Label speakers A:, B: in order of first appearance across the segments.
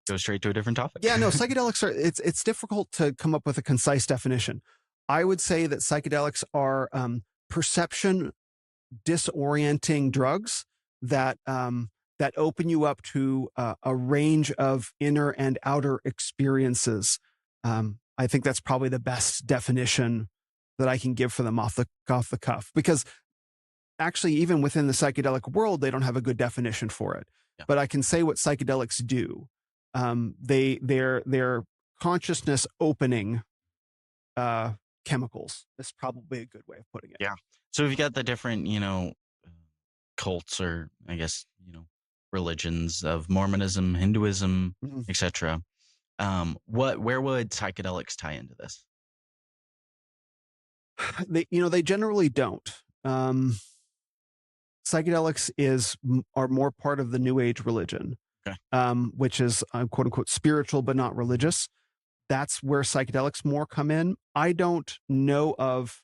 A: Go straight to a different topic.
B: Yeah, no, psychedelics are, it's difficult to come up with a concise definition. I would say that psychedelics are perception disorienting drugs that that open you up to a range of inner and outer experiences. I think that's probably the best definition that I can give for them off the cuff, because actually even within the psychedelic world, they don't have a good definition for it.
A: Yeah.
B: But I can say what psychedelics do. They're consciousness opening chemicals. That's probably a good way of putting it.
A: Yeah. So we've got the different, cults, or I guess, religions of Mormonism, Hinduism, etc. Where would psychedelics tie into this?
B: They generally don't. Psychedelics are more part of the New Age religion,
A: okay.
B: Which is quote unquote spiritual but not religious. That's where psychedelics more come in. I don't know of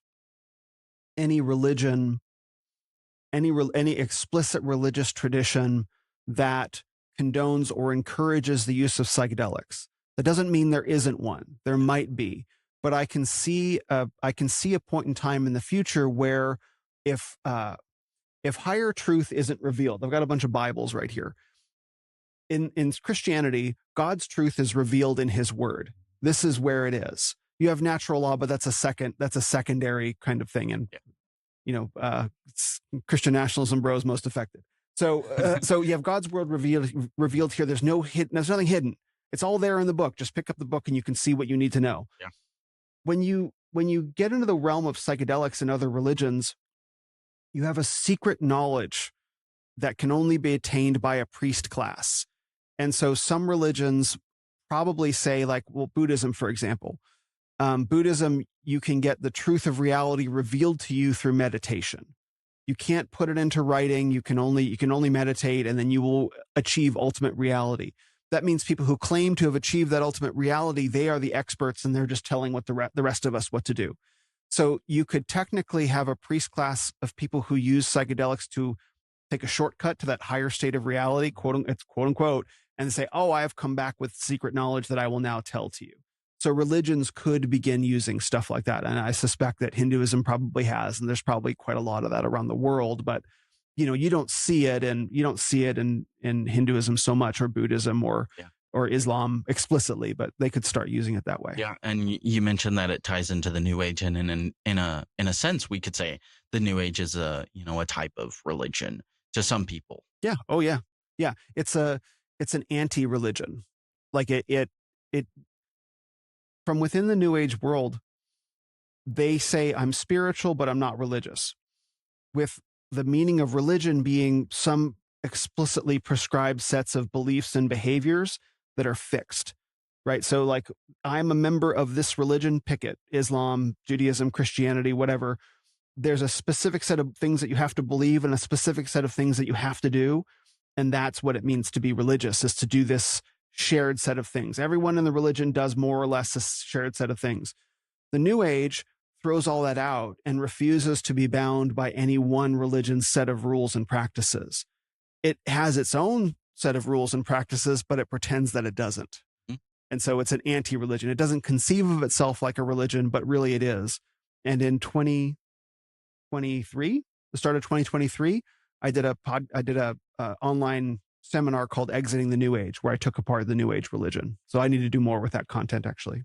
B: any religion, any explicit religious tradition that condones or encourages the use of psychedelics. That doesn't mean there isn't one. There might be, but I can see a point in time in the future where if higher truth isn't revealed, I've got a bunch of Bibles right here. In Christianity, God's truth is revealed in His Word. This is where it is. You have natural law, but that's a secondary kind of thing. And Christian nationalism bros most affected. So you have God's word revealed here. There's nothing hidden. It's all there in the book. Just pick up the book and you can see what you need to know.
A: Yeah.
B: When you get into the realm of psychedelics and other religions, you have a secret knowledge that can only be attained by a priest class. And so some religions probably say, like, well, Buddhism, for example, Buddhism, you can get the truth of reality revealed to you through meditation. You can't put it into writing. You can only meditate, and then you will achieve ultimate reality. That means people who claim to have achieved that ultimate reality, they are the experts, and they're just telling the rest of us what to do. So you could technically have a priest class of people who use psychedelics to take a shortcut to that higher state of reality, quote unquote, and say, oh, I have come back with secret knowledge that I will now tell to you. So religions could begin using stuff like that. And I suspect that Hinduism probably has, and there's probably quite a lot of that around the world, but you don't see it, and you don't see it in Hinduism so much, or Buddhism or Islam explicitly, but they could start using it that way.
A: Yeah. And you mentioned that it ties into the New Age, and in a sense, we could say the New Age is a type of religion to some people.
B: Yeah. Oh yeah. Yeah. It's an anti-religion. Like it from within the New Age world, they say, I'm spiritual, but I'm not religious, with the meaning of religion being some explicitly prescribed sets of beliefs and behaviors that are fixed, right? So like, I'm a member of this religion, pick it, Islam, Judaism, Christianity, whatever. There's a specific set of things that you have to believe and a specific set of things that you have to do. And that's what it means to be religious, is to do this shared set of things. Everyone in the religion does more or less a shared set of things. The New Age throws all that out and refuses to be bound by any one religion's set of rules and practices. It has its own set of rules and practices, but it pretends that it doesn't.
A: Mm-hmm.
B: And so it's an anti-religion. It doesn't conceive of itself like a religion, but really it is. And in 2023, the start of 2023, I did a online seminar called Exiting the New Age, where I took apart the New Age religion. So I need to do more with that content, actually.